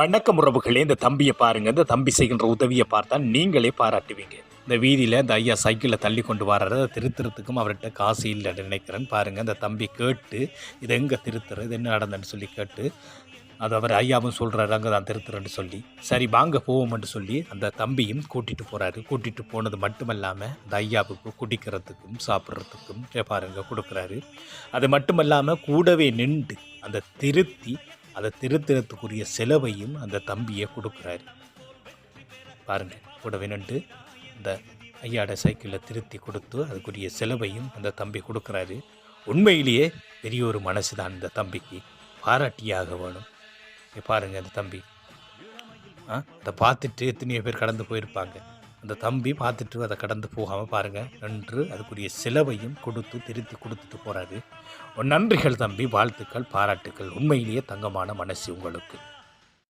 வணக்கம் உறவுகளே, இந்த தம்பியை பாருங்கள். இந்த தம்பி செய்கின்ற உதவியை பார்த்தா நீங்களே பாராட்டுவீங்க. இந்த வீதியில் இந்த ஐயா சைக்கிளில் தள்ளி கொண்டு வர்றத திருத்துறதுக்கும் அவர்கிட்ட காசு இல்லைன்னு நினைக்கிறேன்னு பாருங்கள். இந்த தம்பி கேட்டு இதை எங்கே திருத்துற, இது என்ன நடந்ததுன்னு சொல்லி கேட்டு அது அவர் ஐயாவும் சொல்கிறாரு அங்கே தான் திருத்துறேன்னு சொல்லி, சரி வாங்க போவோம்னு சொல்லி அந்த தம்பியும் கூட்டிகிட்டு போகிறாரு. கூட்டிகிட்டு போனது மட்டும் இல்லாமல் இந்த ஐயாவுக்கு குடிக்கிறதுக்கும் சாப்பிட்றதுக்கும் பாருங்க கொடுக்குறாரு. அது மட்டும் இல்லாமல் கூடவே நின்று அந்த திருத்தி அதை திருத்துறதுக்குரிய செலவையும் அந்த தம்பியை கொடுக்குறாரு. பாருங்கள், கூடவே நின்று இந்த ஐயாட சைக்கிளில் திருத்தி கொடுத்து அதுக்குரிய செலவையும் அந்த தம்பி கொடுக்குறாரு. உண்மையிலேயே பெரிய ஒரு மனசு தான் இந்த தம்பிக்கு, பாராட்டியாக வேணும். பாருங்கள், அந்த தம்பி அதை பார்த்துட்டு எத்தனையோ பேர் கடந்து போயிருப்பாங்க. அந்த தம்பி பார்த்துட்டு அதை கடந்து போகாமல் பாருங்கள் நின்று அதுக்குரிய செலவையும் கொடுத்து திருத்தி கொடுத்துட்டு போகிறாரு. நன்றிகள் தம்பி, வாழ்த்துக்கள், பாராட்டுக்கள். உண்மையிலேயே தங்கமான மனசு உங்களுக்கு.